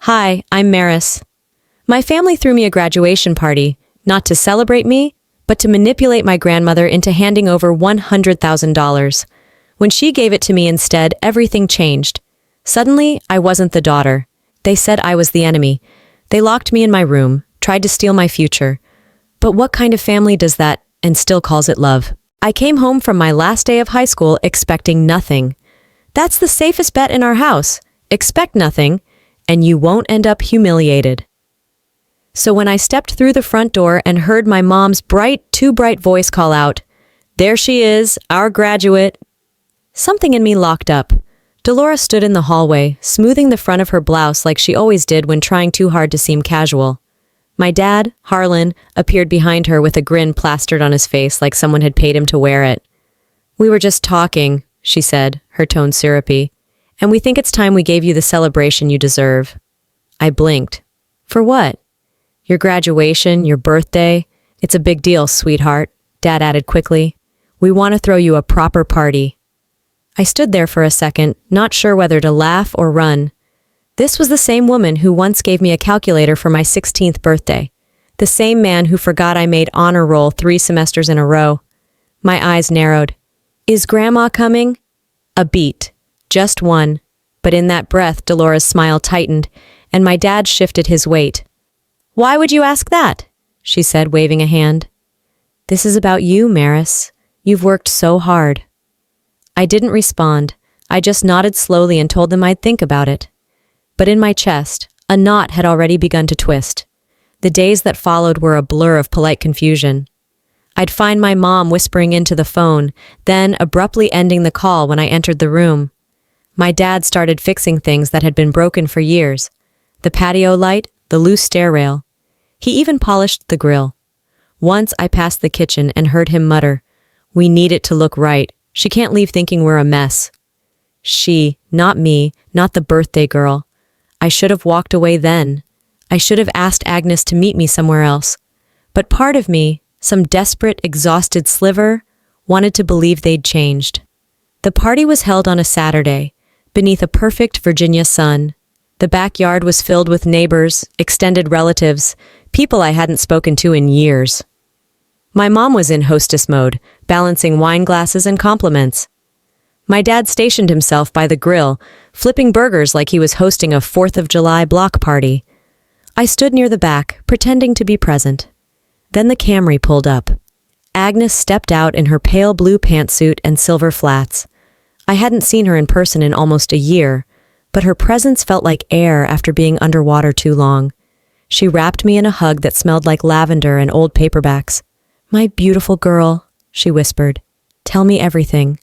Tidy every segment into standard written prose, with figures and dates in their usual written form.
Hi, I'm Maris. My family threw me a graduation party, not to celebrate me, but to manipulate my grandmother into handing over $100,000. When she gave it to me instead, everything changed. Suddenly, I wasn't the daughter. They said I was the enemy. They locked me in my room, tried to steal my future. But what kind of family does that and still calls it love? I came home from my last day of high school expecting nothing. That's the safest bet in our house. Expect nothing, and you won't end up humiliated. So when I stepped through the front door and heard my mom's too bright voice call out, "There she is, our graduate," something in me locked up. Delora stood in the hallway, smoothing the front of her blouse like she always did when trying too hard to seem casual. My dad, Harlan, appeared behind her with a grin plastered on his face like someone had paid him to wear it. "We were just talking," she said, her tone syrupy, "and we think it's time we gave you the celebration you deserve." I blinked. "For what?" "Your graduation, your birthday. It's a big deal, sweetheart," Dad added quickly. "We want to throw you a proper party." I stood there for a second, not sure whether to laugh or run. This was the same woman who once gave me a calculator for my 16th birthday. The same man who forgot I made honor roll 3 semesters in a row. My eyes narrowed. "Is Grandma coming?" A beat. Just one. But in that breath, Delora's smile tightened, and my dad shifted his weight. "Why would you ask that?" she said, waving a hand. "This is about you, Maris. You've worked so hard." I didn't respond. I just nodded slowly and told them I'd think about it. But in my chest, a knot had already begun to twist. The days that followed were a blur of polite confusion. I'd find my mom whispering into the phone, then abruptly ending the call when I entered the room. My dad started fixing things that had been broken for years. The patio light, the loose stair rail. He even polished the grill. Once I passed the kitchen and heard him mutter, "We need it to look right. She can't leave thinking we're a mess." She, not me, not the birthday girl. I should have walked away then. I should have asked Agnes to meet me somewhere else. But part of me, some desperate, exhausted sliver, wanted to believe they'd changed. The party was held on a Saturday, beneath a perfect Virginia sun. The backyard was filled with neighbors, extended relatives, people I hadn't spoken to in years. My mom was in hostess mode, balancing wine glasses and compliments. My dad stationed himself by the grill, flipping burgers like he was hosting a 4th of July block party. I stood near the back, pretending to be present. Then the Camry pulled up. Agnes stepped out in her pale blue pantsuit and silver flats. I hadn't seen her in person in almost a year, but her presence felt like air after being underwater too long. She wrapped me in a hug that smelled like lavender and old paperbacks. "My beautiful girl," she whispered. "Tell me everything."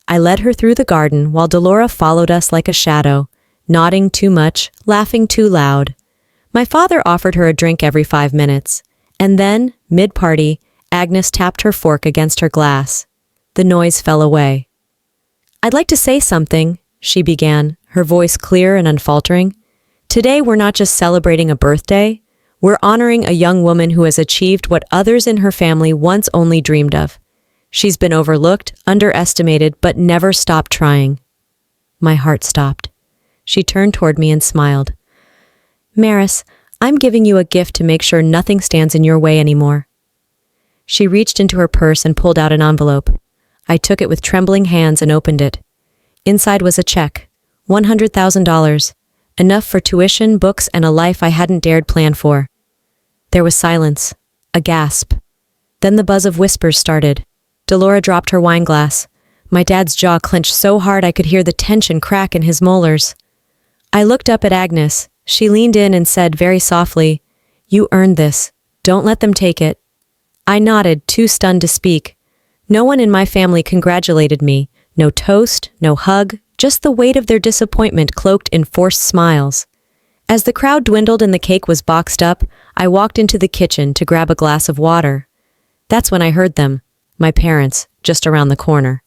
I led her through the garden while Delora followed us like a shadow, nodding too much, laughing too loud. My father offered her a drink every 5 minutes. And then, mid-party, Agnes tapped her fork against her glass. The noise fell away. "I'd like to say something," she began, her voice clear and unfaltering. "Today we're not just celebrating a birthday. We're honoring a young woman who has achieved what others in her family once only dreamed of. She's been overlooked, underestimated, but never stopped trying." My heart stopped. She turned toward me and smiled. "Maris, I'm giving you a gift to make sure nothing stands in your way anymore." She reached into her purse and pulled out an envelope. I took it with trembling hands and opened it. Inside was a check, $100,000, enough for tuition, books, and a life I hadn't dared plan for. There was silence, a gasp. Then the buzz of whispers started. Delora dropped her wine glass. My dad's jaw clenched so hard I could hear the tension crack in his molars. I looked up at Agnes. She leaned in and said very softly, "You earned this. Don't let them take it." I nodded, too stunned to speak. No one in my family congratulated me. No toast, no hug, just the weight of their disappointment cloaked in forced smiles. As the crowd dwindled and the cake was boxed up, I walked into the kitchen to grab a glass of water. That's when I heard them, my parents, just around the corner.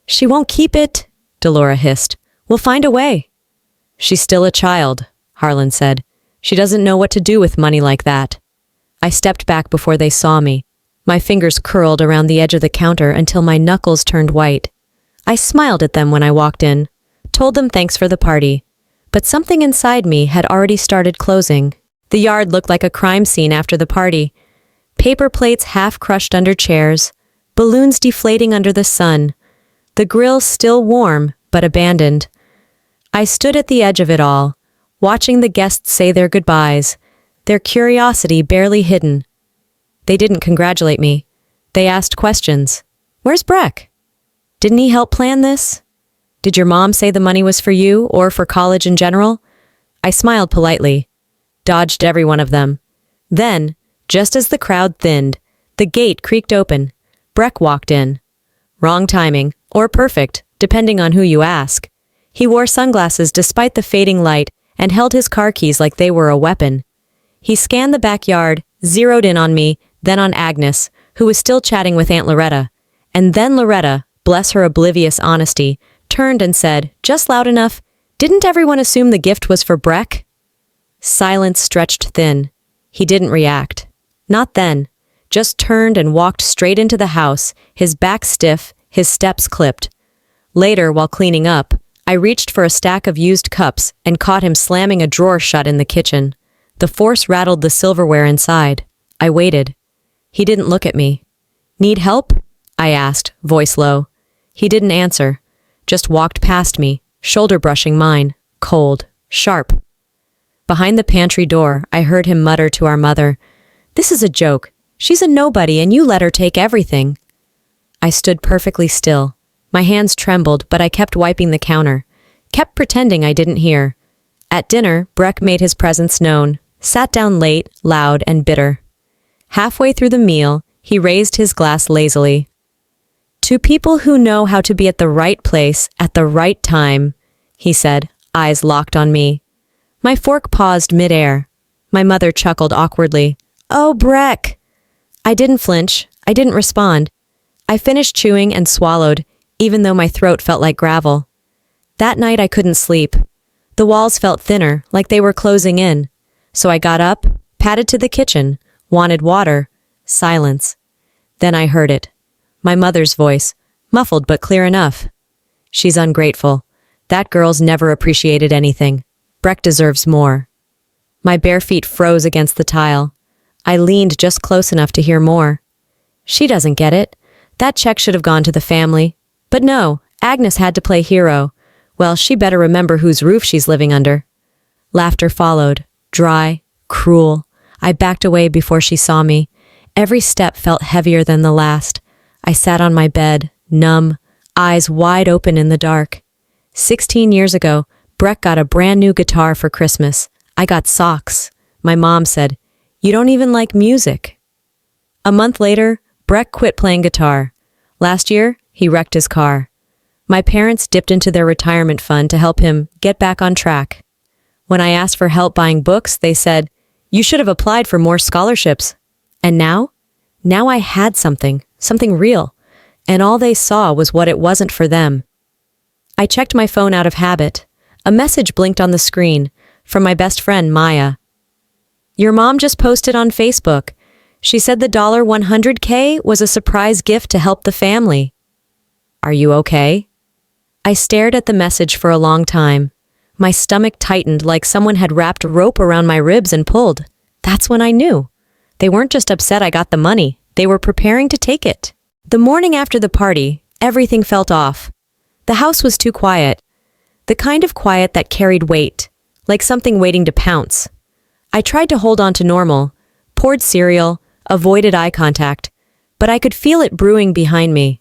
"She won't keep it," Delora hissed. "We'll find a way." "She's still a child," Harlan said. "She doesn't know what to do with money like that." I stepped back before they saw me. My fingers curled around the edge of the counter until my knuckles turned white. I smiled at them when I walked in, told them thanks for the party, but something inside me had already started closing. The yard looked like a crime scene after the party. Paper plates half crushed under chairs, balloons deflating under the sun, the grill still warm but abandoned. I stood at the edge of it all, watching the guests say their goodbyes, their curiosity barely hidden. They didn't congratulate me. They asked questions. Where's Breck? Didn't he help plan this? Did your mom say the money was for you or for college in general? I smiled politely, dodged every one of them. Then, just as the crowd thinned, the gate creaked open. Breck walked in. Wrong timing, or perfect, depending on who you ask. He wore sunglasses despite the fading light and held his car keys like they were a weapon. He scanned the backyard, zeroed in on me, then on Agnes, who was still chatting with Aunt Loretta. And then Loretta, bless her oblivious honesty, turned and said, just loud enough, "Didn't everyone assume the gift was for Breck?" Silence stretched thin. He didn't react. Not then. Just turned and walked straight into the house, his back stiff, his steps clipped. Later, while cleaning up, I reached for a stack of used cups and caught him slamming a drawer shut in the kitchen. The force rattled the silverware inside. I waited. He didn't look at me. Need help? I asked, voice low. He didn't answer. Just walked past me, shoulder brushing mine, cold, sharp. Behind the pantry door, I heard him mutter to our mother, "This is a joke. She's a nobody and you let her take everything." I stood perfectly still. My hands trembled, but I kept wiping the counter, kept pretending I didn't hear. At dinner, Breck made his presence known, sat down late, loud, and bitter. Halfway through the meal, he raised his glass lazily. "To people who know how to be at the right place at the right time," he said, eyes locked on me. My fork paused midair. My mother chuckled awkwardly. "Oh, Breck!" I didn't flinch. I didn't respond. I finished chewing and swallowed, even though my throat felt like gravel. That night I couldn't sleep. The walls felt thinner, like they were closing in. So I got up, padded to the kitchen, wanted water, silence. Then I heard it. My mother's voice, muffled but clear enough. "She's ungrateful. That girl's never appreciated anything. Breck deserves more." My bare feet froze against the tile. I leaned just close enough to hear more. "She doesn't get it. That check should have gone to the family. But no, Agnes had to play hero. Well, she better remember whose roof she's living under." Laughter followed, dry, cruel. I backed away before she saw me. Every step felt heavier than the last. I sat on my bed, numb, eyes wide open in the dark. 16 years ago, Breck got a brand new guitar for Christmas. I got socks. My mom said, "You don't even like music." A month later, Breck quit playing guitar. Last year, he wrecked his car. My parents dipped into their retirement fund to help him get back on track. When I asked for help buying books, they said, "You should have applied for more scholarships." And now? Now I had something real, and all they saw was what it wasn't for them. I checked my phone out of habit. A message blinked on the screen from my best friend, Maya. "Your mom just posted on Facebook. She said the $100K was a surprise gift to help the family. Are you okay?" I stared at the message for a long time. My stomach tightened like someone had wrapped rope around my ribs and pulled. That's when I knew. They weren't just upset I got the money. They were preparing to take it. The morning after the party, everything felt off. The house was too quiet. The kind of quiet that carried weight, like something waiting to pounce. I tried to hold on to normal, poured cereal, avoided eye contact, but I could feel it brewing behind me.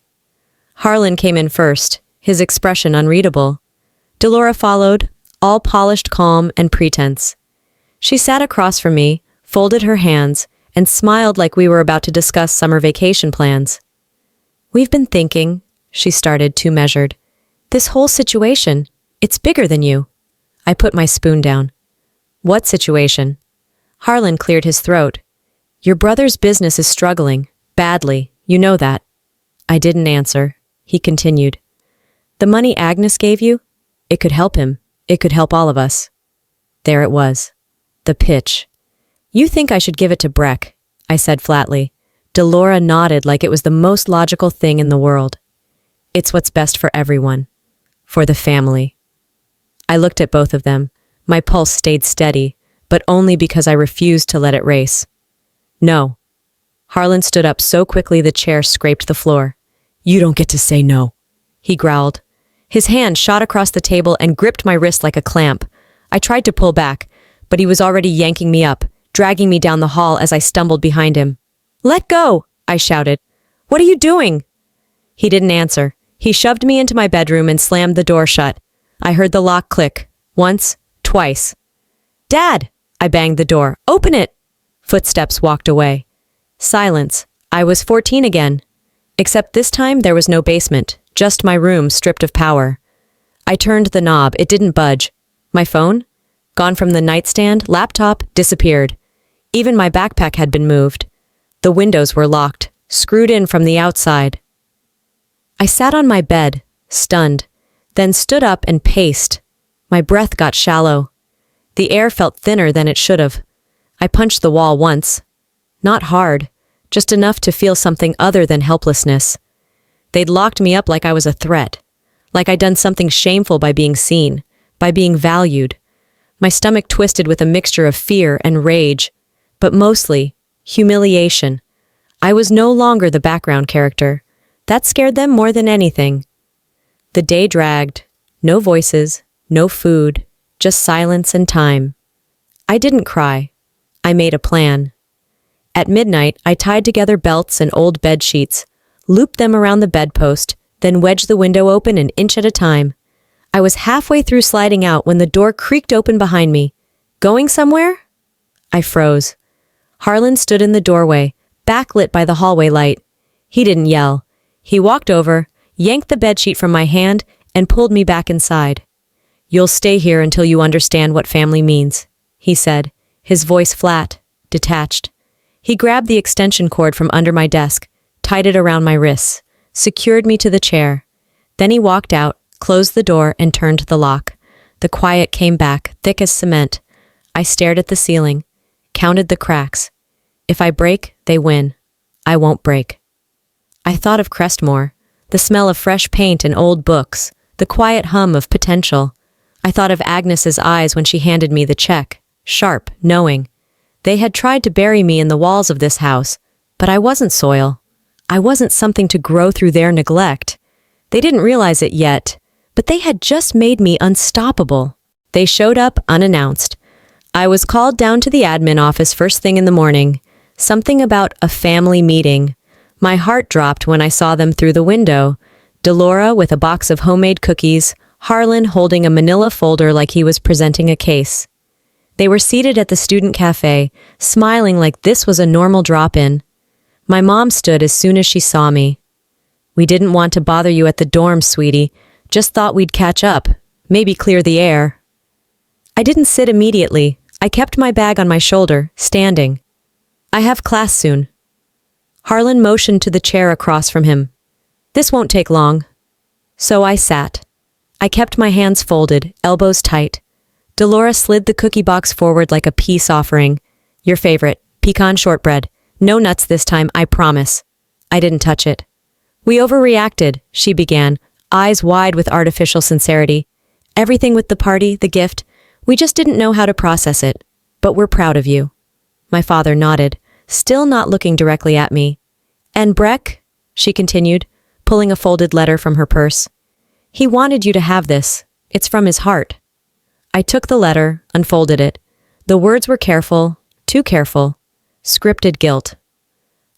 Harlan came in first, his expression unreadable. Delora followed, all polished calm and pretense. She sat across from me, folded her hands, and smiled like we were about to discuss summer vacation plans. "We've been thinking," she started, too measured. "This whole situation, it's bigger than you." I put my spoon down. "What situation?" Harlan cleared his throat. "Your brother's business is struggling, badly, you know that." I didn't answer. He continued. "The money Agnes gave you? It could help him. It could help all of us." There it was. The pitch. "You think I should give it to Breck," I said flatly. Delora nodded like it was the most logical thing in the world. "It's what's best for everyone. For the family." I looked at both of them. My pulse stayed steady, but only because I refused to let it race. No. Harlan stood up so quickly the chair scraped the floor. You don't get to say no, he growled. His hand shot across the table and gripped my wrist like a clamp. I tried to pull back, but he was already yanking me up, dragging me down the hall as I stumbled behind him. Let go, I shouted. What are you doing? He didn't answer. He shoved me into my bedroom and slammed the door shut. I heard the lock click. Once, twice. Dad! I banged the door. Open it! Footsteps walked away. Silence. I was 14 again. Except this time there was no basement, just my room stripped of power. I turned the knob. It didn't budge. My phone? Gone from the nightstand, laptop disappeared. Even my backpack had been moved. The windows were locked, screwed in from the outside. I sat on my bed, stunned, then stood up and paced. My breath got shallow. The air felt thinner than it should have. I punched the wall once. Not hard, just enough to feel something other than helplessness. They'd locked me up like I was a threat, like I'd done something shameful by being seen, by being valued. My stomach twisted with a mixture of fear and rage, but mostly humiliation. I was no longer the background character. That scared them more than anything. The day dragged. No voices, no food, just silence and time. I didn't cry. I made a plan. At midnight, I tied together belts and old bed sheets, looped them around the bedpost, then wedged the window open an inch at a time. I was halfway through sliding out when the door creaked open behind me. Going somewhere? I froze. Harlan stood in the doorway, backlit by the hallway light. He didn't yell. He walked over, yanked the bedsheet from my hand, and pulled me back inside. You'll stay here until you understand what family means, he said, his voice flat, detached. He grabbed the extension cord from under my desk, tied it around my wrists, secured me to the chair. Then he walked out, closed the door, and turned the lock. The quiet came back, thick as cement. I stared at the ceiling, counted the cracks. If I break, they win. I won't break. I thought of Crestmore, the smell of fresh paint and old books, the quiet hum of potential. I thought of Agnes's eyes when she handed me the check, sharp, knowing. They had tried to bury me in the walls of this house, but I wasn't soil. I wasn't something to grow through their neglect. They didn't realize it yet, but they had just made me unstoppable. They showed up unannounced. I was called down to the admin office first thing in the morning. Something about a family meeting. My heart dropped when I saw them through the window. Delora with a box of homemade cookies, Harlan holding a manila folder like he was presenting a case. They were seated at the student cafe, smiling like this was a normal drop-in. My mom stood as soon as she saw me. We didn't want to bother you at the dorm, sweetie. Just thought we'd catch up, maybe clear the air. I didn't sit immediately. I kept my bag on my shoulder, standing. I have class soon. Harlan motioned to the chair across from him. This won't take long. So I sat. I kept my hands folded, elbows tight. Delora slid the cookie box forward like a peace offering. Your favorite, pecan shortbread. No nuts this time, I promise. I didn't touch it. We overreacted, she began, eyes wide with artificial sincerity. Everything with the party, the gift, we just didn't know how to process it. But we're proud of you. My father nodded, still not looking directly at me. And Breck, she continued, pulling a folded letter from her purse. He wanted you to have this. It's from his heart. I took the letter, unfolded it. The words were careful, too careful. Scripted guilt.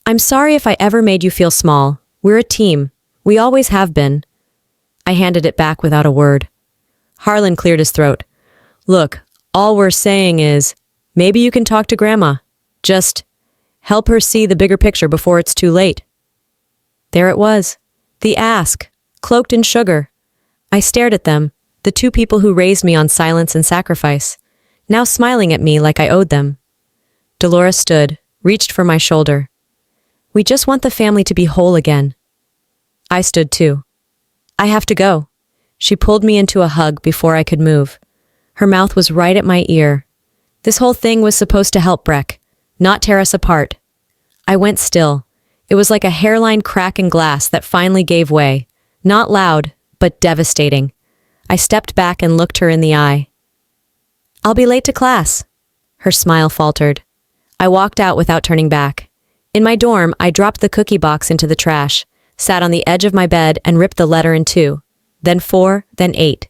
I'm sorry if I ever made you feel small. We're a team. We always have been. I handed it back without a word. Harlan cleared his throat. Look, all we're saying is, maybe you can talk to Grandma. Just help her see the bigger picture before it's too late. There it was. The ask, cloaked in sugar. I stared at them, the two people who raised me on silence and sacrifice, now smiling at me like I owed them. Dolores stood, reached for my shoulder. We just want the family to be whole again. I stood too. I have to go. She pulled me into a hug before I could move. Her mouth was right at my ear. This whole thing was supposed to help Breck, not tear us apart. I went still. It was like a hairline crack in glass that finally gave way. Not loud, but devastating. I stepped back and looked her in the eye. I'll be late to class. Her smile faltered. I walked out without turning back. In my dorm, I dropped the cookie box into the trash, sat on the edge of my bed and ripped the letter in two. Then 4, then 8.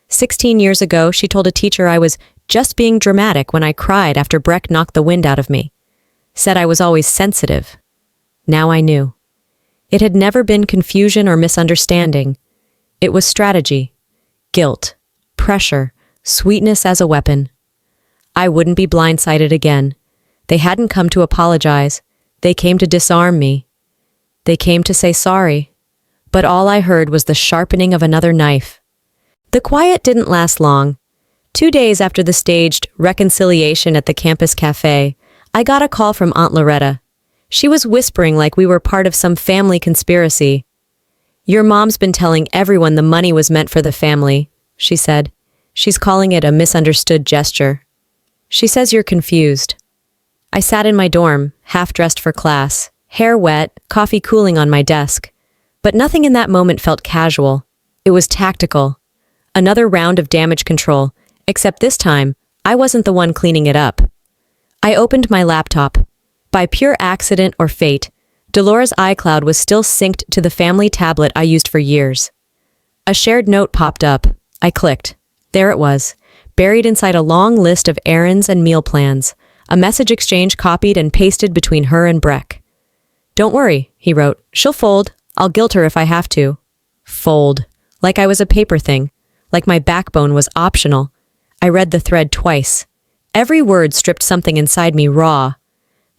16 years ago, she told a teacher I was just being dramatic when I cried after Breck knocked the wind out of me. Said I was always sensitive. Now I knew. It had never been confusion or misunderstanding. It was strategy, guilt, pressure, sweetness as a weapon. I wouldn't be blindsided again. They hadn't come to apologize. They came to disarm me. They came to say sorry. But all I heard was the sharpening of another knife. The quiet didn't last long. 2 days after the staged reconciliation at the campus cafe, I got a call from Aunt Loretta. She was whispering like we were part of some family conspiracy. "Your mom's been telling everyone the money was meant for the family," she said. "She's calling it a misunderstood gesture. She says you're confused." I sat in my dorm, half-dressed for class, hair wet, coffee cooling on my desk. But nothing in that moment felt casual. It was tactical. Another round of damage control, except this time, I wasn't the one cleaning it up. I opened my laptop. By pure accident or fate, Delora's iCloud was still synced to the family tablet I used for years. A shared note popped up. I clicked. There it was, buried inside a long list of errands and meal plans, a message exchange copied and pasted between her and Breck. "Don't worry," he wrote. "She'll fold. I'll guilt her if I have to." Fold. Like I was a paper thing. Like my backbone was optional. I read the thread twice. Every word stripped something inside me raw.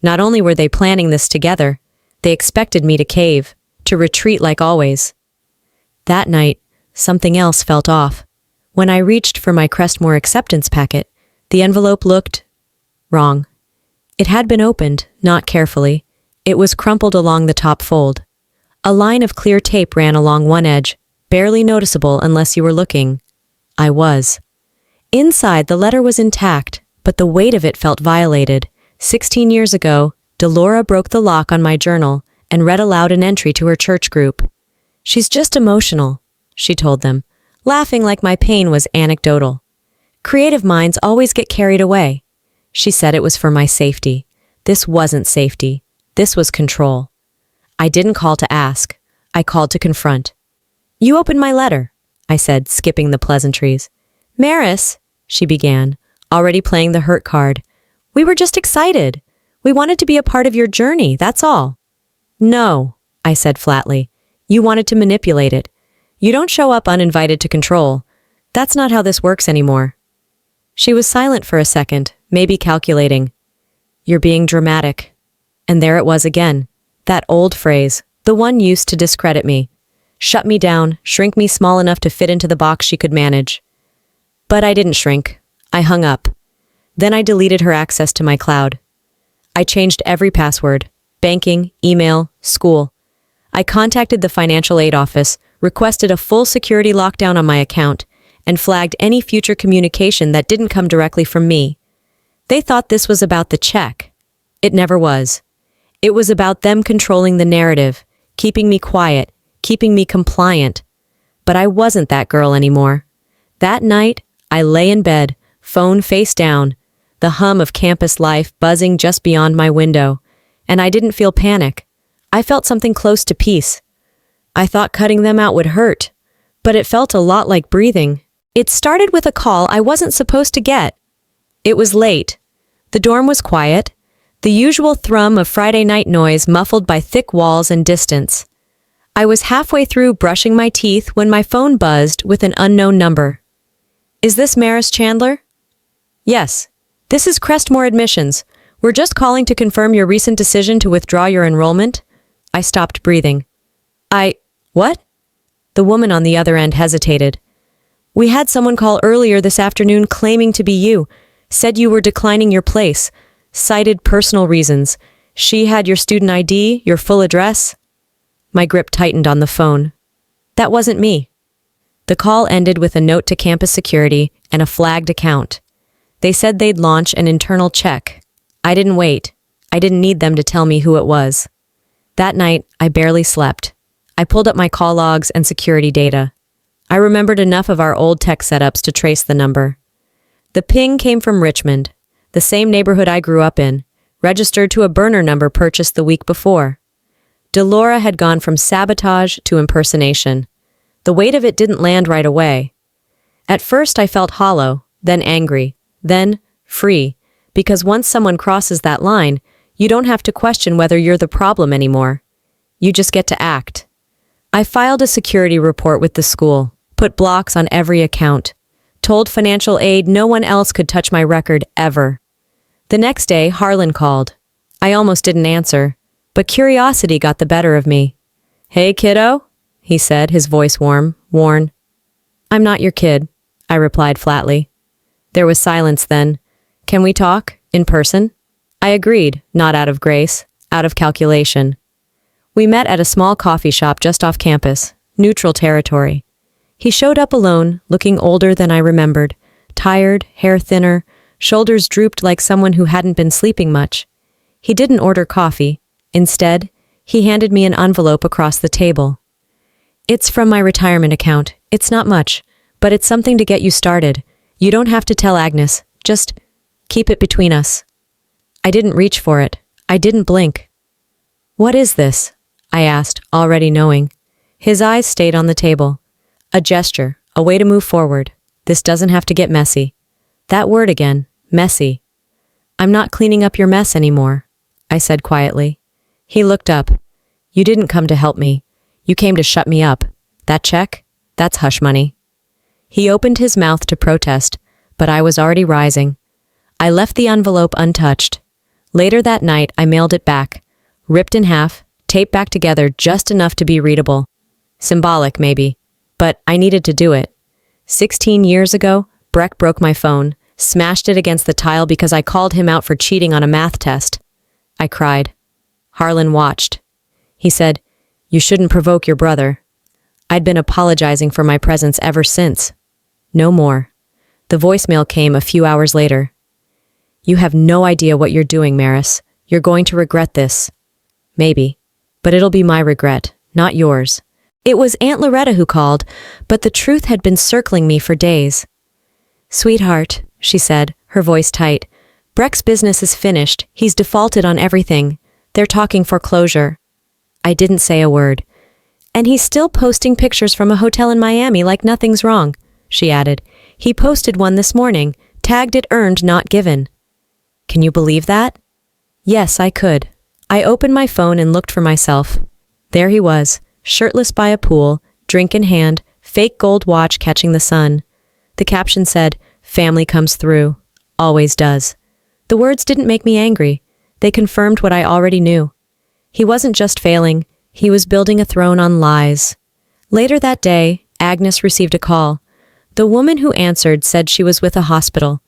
Not only were they planning this together, they expected me to cave, to retreat like always. That night, something else felt off. When I reached for my Crestmore acceptance packet, the envelope looked wrong. It had been opened, not carefully. It was crumpled along the top fold. A line of clear tape ran along one edge, barely noticeable unless you were looking. I was. Inside, the letter was intact, but the weight of it felt violated. 16 years ago, Delora broke the lock on my journal and read aloud an entry to her church group. "She's just emotional," she told them, laughing like my pain was anecdotal. "Creative minds always get carried away." She said it was for my safety. This wasn't safety. This was control. I didn't call to ask. I called to confront. "You opened my letter," I said, skipping the pleasantries. "Maris," she began, already playing the hurt card. "We were just excited. We wanted to be a part of your journey, that's all." "No," I said flatly. "You wanted to manipulate it. You don't show up uninvited to control. That's not how this works anymore." She was silent for a second, maybe calculating. "You're being dramatic." And there it was again. That old phrase, the one used to discredit me. Shut me down, shrink me small enough to fit into the box she could manage. But I didn't shrink. I hung up. Then I deleted her access to my cloud. I changed every password: banking, email, school. I contacted the financial aid office, requested a full security lockdown on my account, and flagged any future communication that didn't come directly from me. They thought this was about the check. It never was. It was about them controlling the narrative, keeping me quiet, keeping me compliant. But I wasn't that girl anymore. That night, I lay in bed, phone face down, the hum of campus life buzzing just beyond my window, and I didn't feel panic. I felt something close to peace. I thought cutting them out would hurt, but it felt a lot like breathing. It started with a call I wasn't supposed to get. It was late. The dorm was quiet, the usual thrum of Friday night noise muffled by thick walls and distance. I was halfway through brushing my teeth when my phone buzzed with an unknown number. "Is this Maris Chandler?" "Yes. This is Crestmore Admissions. We're just calling to confirm your recent decision to withdraw your enrollment." I stopped breathing. What?" The woman on the other end hesitated. "We had someone call earlier this afternoon claiming to be you. Said you were declining your place. Cited personal reasons. She had your student ID, your full address." My grip tightened on the phone. That wasn't me. The call ended with a note to campus security and a flagged account. They said they'd launch an internal check. I didn't wait. I didn't need them to tell me who it was. That night, I barely slept. I pulled up my call logs and security data. I remembered enough of our old tech setups to trace the number. The ping came from Richmond, the same neighborhood I grew up in, registered to a burner number purchased the week before. Delora had gone from sabotage to impersonation. The weight of it didn't land right away. At first I felt hollow, then angry, then free, because once someone crosses that line, you don't have to question whether you're the problem anymore. You just get to act. I filed a security report with the school, put blocks on every account, told financial aid no one else could touch my record ever. The next day, Harlan called. I almost didn't answer, but curiosity got the better of me. "Hey, kiddo," he said, his voice warm, worn. "I'm not your kid," I replied flatly. There was silence then. "Can we talk? In person?" I agreed, not out of grace, out of calculation. We met at a small coffee shop just off campus, neutral territory. He showed up alone, looking older than I remembered, tired, hair thinner, shoulders drooped like someone who hadn't been sleeping much. He didn't order coffee. Instead, he handed me an envelope across the table. "It's from my retirement account. It's not much, but it's something to get you started. You don't have to tell Agnes. Just keep it between us." I didn't reach for it. I didn't blink. "What is this?" I asked, already knowing. His eyes stayed on the table. A gesture, a way to move forward. This doesn't have to get messy. That word again, messy. "I'm not cleaning up your mess anymore," I said quietly. He looked up. "You didn't come to help me. You came to shut me up. That check? That's hush money." He opened his mouth to protest, but I was already rising. I left the envelope untouched. Later that night, I mailed it back, ripped in half, taped back together just enough to be readable. Symbolic, maybe, but I needed to do it. 16 years ago, Breck broke my phone, smashed it against the tile because I called him out for cheating on a math test. I cried. Harlan watched. He said, "You shouldn't provoke your brother." I'd been apologizing for my presence ever since. No more. The voicemail came a few hours later. "You have no idea what you're doing, Maris. You're going to regret this." Maybe. But it'll be my regret, not yours. It was Aunt Loretta who called, but the truth had been circling me for days. "Sweetheart," she said, her voice tight. "Breck's business is finished. He's defaulted on everything. They're talking foreclosure." I didn't say a word. "And he's still posting pictures from a hotel in Miami like nothing's wrong," she added. "He posted one this morning, tagged it earned, not given." Can you believe that? Yes, I could. I opened my phone and looked for myself. There he was, shirtless by a pool, drink in hand, fake gold watch catching the sun. The caption said, "Family comes through. Always does." The words didn't make me angry. They confirmed what I already knew. He wasn't just failing, he was building a throne on lies. Later that day, Agnes received a call. The woman who answered said she was with a hospital.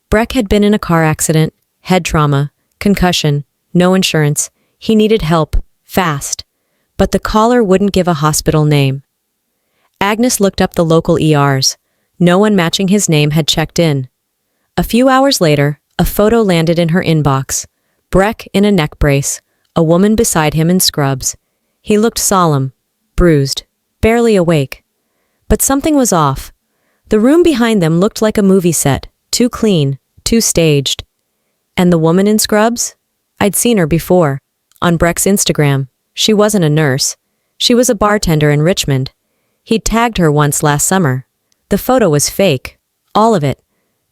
Breck had been in a car accident, head trauma, concussion, no insurance. He needed help, fast. But the caller wouldn't give a hospital name. Agnes looked up the local ERs. No one matching his name had checked in. A few hours later, a photo landed in her inbox. Breck in a neck brace, a woman beside him in scrubs. He looked solemn, bruised, barely awake. But something was off. The room behind them looked like a movie set, too clean, too staged. And the woman in scrubs? I'd seen her before, on Breck's Instagram. She wasn't a nurse. She was a bartender in Richmond. He'd tagged her once last summer. The photo was fake, all of it,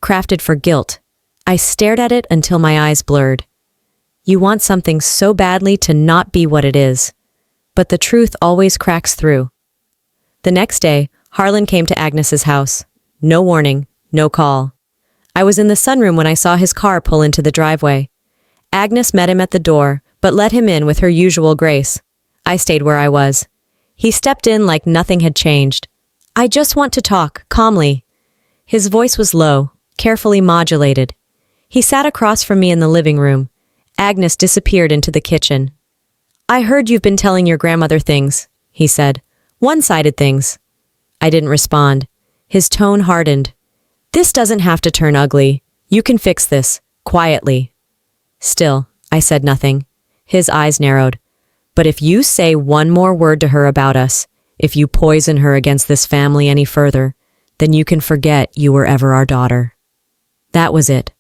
crafted for guilt. I stared at it until my eyes blurred. You want something so badly to not be what it is. But the truth always cracks through. The next day, Harlan came to Agnes's house. No warning, no call. I was in the sunroom when I saw his car pull into the driveway. Agnes met him at the door, but let him in with her usual grace. I stayed where I was. He stepped in like nothing had changed. "I just want to talk, calmly." His voice was low, carefully modulated. He sat across from me in the living room. Agnes disappeared into the kitchen. "I heard you've been telling your grandmother things," he said. "One-sided things." I didn't respond. His tone hardened. "This doesn't have to turn ugly. You can fix this, quietly." Still, I said nothing. His eyes narrowed. "But if you say one more word to her about us, if you poison her against this family any further, then you can forget you were ever our daughter." That was it.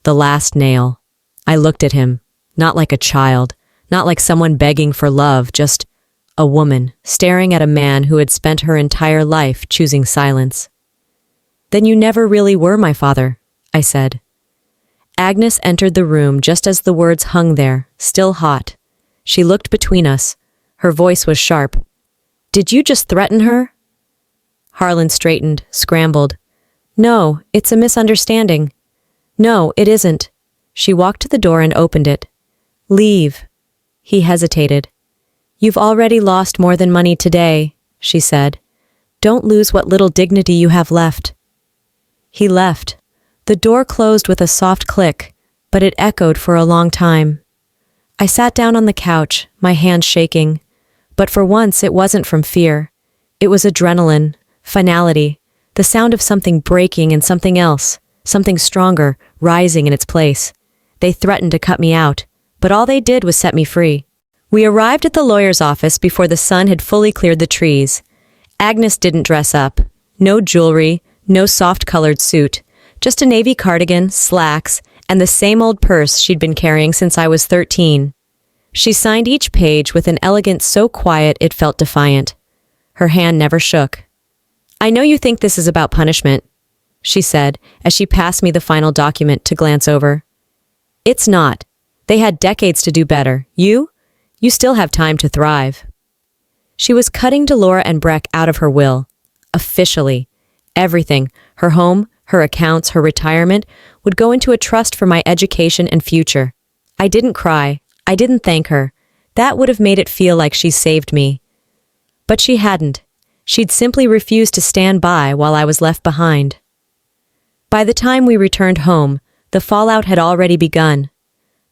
The last nail. I looked at him, not like a child, not like someone begging for love, just a woman staring at a man who had spent her entire life choosing silence. Then you never really were my father, I said. Agnes entered the room just as the words hung there, still hot. She looked between us. Her voice was sharp. Did you just threaten her? Harlan straightened, scrambled. No, it's a misunderstanding. No, it isn't. She walked to the door and opened it. Leave. He hesitated. You've already lost more than money today, she said. Don't lose what little dignity you have left. He left. The door closed with a soft click, but it echoed for a long time. I sat down on the couch, my hands shaking. But for once it wasn't from fear. It was adrenaline, finality, the sound of something breaking and something else, something stronger, rising in its place. They threatened to cut me out, but all they did was set me free. We arrived at the lawyer's office before the sun had fully cleared the trees. Agnes didn't dress up. No jewelry, no soft-colored suit. Just a navy cardigan, slacks, and the same old purse she'd been carrying since I was 13. She signed each page with an elegance so quiet it felt defiant. Her hand never shook. I know you think this is about punishment, she said as she passed me the final document to glance over. It's not. They had decades to do better. You still have time to thrive. She was cutting Delora and Breck out of her will. Officially. Everything, her home, her accounts, her retirement, would go into a trust for my education and future. I didn't cry. I didn't thank her. That would have made it feel like she saved me. But she hadn't. She'd simply refused to stand by while I was left behind. By the time we returned home, the fallout had already begun.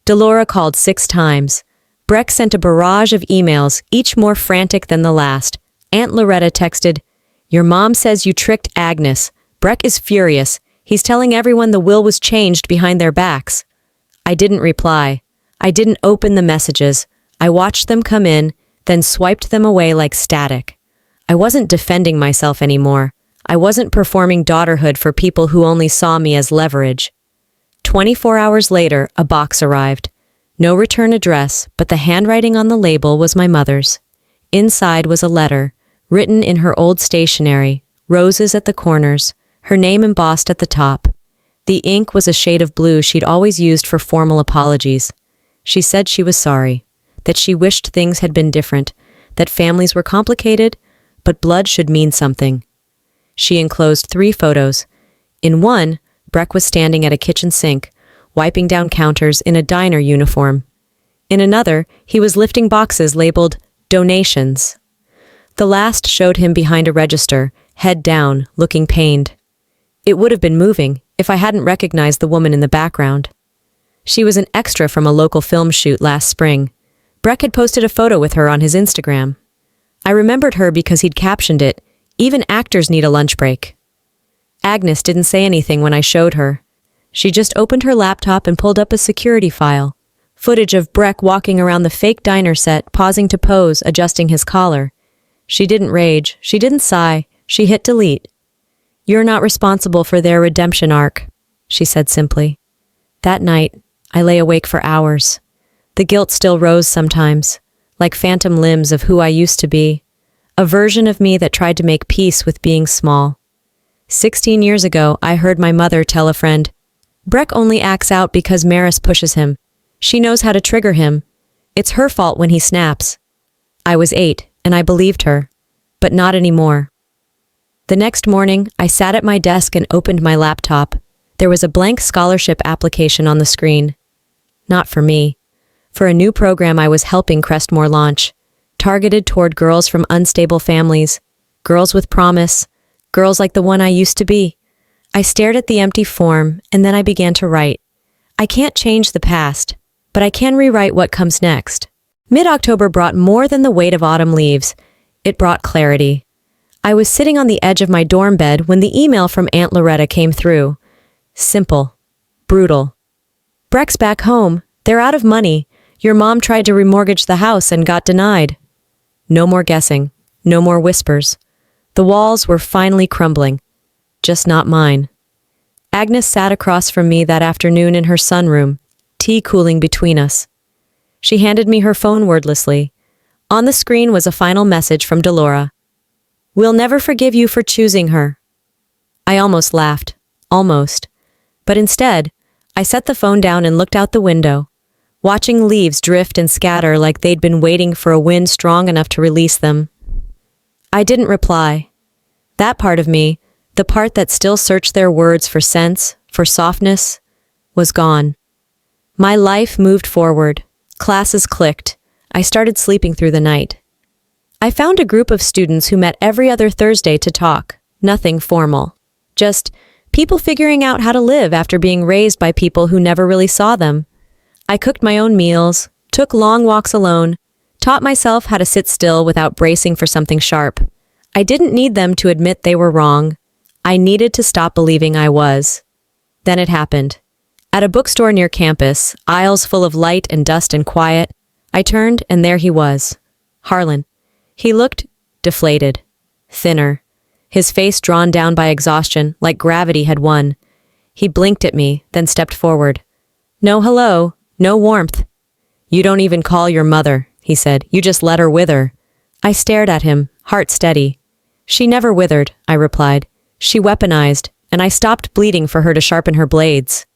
Delora called 6 times. Breck sent a barrage of emails, each more frantic than the last. Aunt Loretta texted, Your mom says you tricked Agnes. Breck is furious. He's telling everyone the will was changed behind their backs. I didn't reply. I didn't open the messages. I watched them come in, then swiped them away like static. I wasn't defending myself anymore. I wasn't performing daughterhood for people who only saw me as leverage. 24 hours later, a box arrived. No return address, but the handwriting on the label was my mother's. Inside was a letter, written in her old stationery, roses at the corners, her name embossed at the top. The ink was a shade of blue she'd always used for formal apologies. She said she was sorry, that she wished things had been different, that families were complicated, but blood should mean something. She enclosed 3 photos. In one, Breck was standing at a kitchen sink, wiping down counters in a diner uniform. In another, he was lifting boxes labeled donations. The last showed him behind a register, head down, looking pained. It would have been moving if I hadn't recognized the woman in the background. She was an extra from a local film shoot last spring. Breck had posted a photo with her on his Instagram. I remembered her because he'd captioned it, Even actors need a lunch break. Agnes didn't say anything when I showed her. She just opened her laptop and pulled up a security file. Footage of Breck walking around the fake diner set, pausing to pose, adjusting his collar. She didn't rage. She didn't sigh. She hit delete. You're not responsible for their redemption arc, she said simply. That night, I lay awake for hours. The guilt still rose sometimes, like phantom limbs of who I used to be, a version of me that tried to make peace with being small. 16 years ago, I heard my mother tell a friend, Breck only acts out because Maris pushes him. She knows how to trigger him. It's her fault when he snaps. I was 8, and I believed her, but not anymore. The next morning, I sat at my desk and opened my laptop. There was a blank scholarship application on the screen. Not for me. For a new program I was helping Crestmore launch, targeted toward girls from unstable families, girls with promise, girls like the one I used to be. I stared at the empty form, and then I began to write. I can't change the past, but I can rewrite what comes next. Mid-October brought more than the weight of autumn leaves. It brought clarity. I was sitting on the edge of my dorm bed when the email from Aunt Loretta came through. Simple. Brutal. Breck's back home. They're out of money. Your mom tried to remortgage the house and got denied. No more guessing. No more whispers. The walls were finally crumbling. Just not mine. Agnes sat across from me that afternoon in her sunroom, tea cooling between us. She handed me her phone wordlessly. On the screen was a final message from Delora. "We'll never forgive you for choosing her." I almost laughed. Almost. But instead, I set the phone down and looked out the window, watching leaves drift and scatter like they'd been waiting for a wind strong enough to release them. I didn't reply. That part of me, the part that still searched their words for sense, for softness, was gone. My life moved forward. Classes clicked. I started sleeping through the night. I found a group of students who met every other Thursday to talk. Nothing formal. Just people figuring out how to live after being raised by people who never really saw them. I cooked my own meals, took long walks alone, taught myself how to sit still without bracing for something sharp. I didn't need them to admit they were wrong. I needed to stop believing I was. Then it happened. At a bookstore near campus, aisles full of light and dust and quiet, I turned and there he was. Harlan. He looked deflated, thinner, his face drawn down by exhaustion, like gravity had won. He blinked at me, then stepped forward. "No hello, no warmth." "You don't even call your mother," he said. "You just let her wither." I stared at him, heart steady. "She never withered," I replied. "She weaponized, and I stopped bleeding for her to sharpen her blades."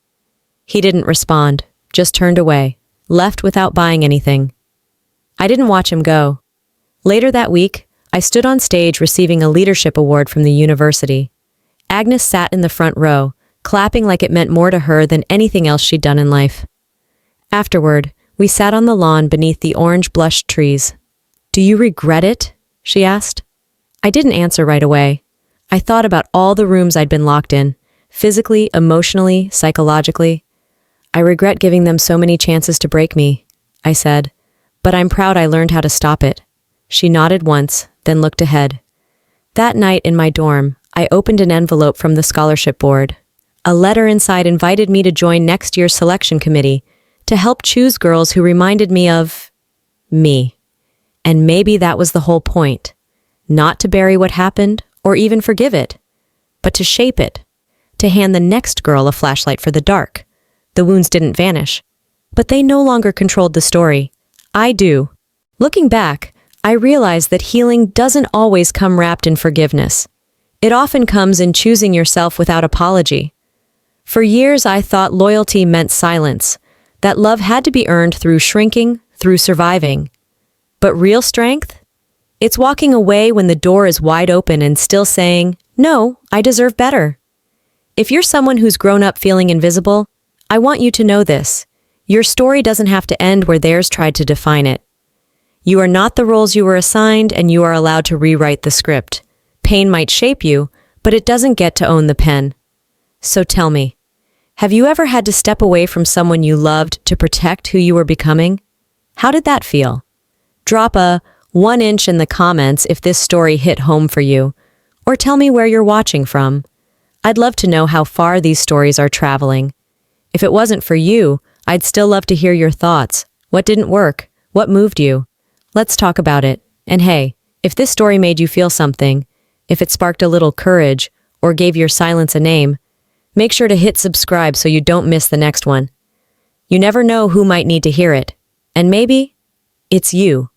He didn't respond, just turned away, left without buying anything. I didn't watch him go. Later that week, I stood on stage receiving a leadership award from the university. Agnes sat in the front row, clapping like it meant more to her than anything else she'd done in life. Afterward, we sat on the lawn beneath the orange-blushed trees. "Do you regret it?" she asked. I didn't answer right away. I thought about all the rooms I'd been locked in, physically, emotionally, psychologically. "I regret giving them so many chances to break me," I said, "but I'm proud I learned how to stop it." She nodded once, then looked ahead. That night in my dorm, I opened an envelope from the scholarship board. A letter inside invited me to join next year's selection committee to help choose girls who reminded me of me. And maybe that was the whole point. Not to bury what happened or even forgive it, but to shape it, to hand the next girl a flashlight for the dark. The wounds didn't vanish, but they no longer controlled the story. I do. Looking back, I realized that healing doesn't always come wrapped in forgiveness. It often comes in choosing yourself without apology. For years, I thought loyalty meant silence, that love had to be earned through shrinking, through surviving. But real strength? It's walking away when the door is wide open and still saying, "No, I deserve better." If you're someone who's grown up feeling invisible, I want you to know this. Your story doesn't have to end where theirs tried to define it. You are not the roles you were assigned, and you are allowed to rewrite the script. Pain might shape you, but it doesn't get to own the pen. So tell me, have you ever had to step away from someone you loved to protect who you were becoming? How did that feel? Drop a 1 inch in the comments if this story hit home for you, or tell me where you're watching from. I'd love to know how far these stories are traveling. If it wasn't for you, I'd still love to hear your thoughts. What didn't work? What moved you? Let's talk about it. And hey, if this story made you feel something, if it sparked a little courage, or gave your silence a name, make sure to hit subscribe so you don't miss the next one. You never know who might need to hear it. And maybe it's you.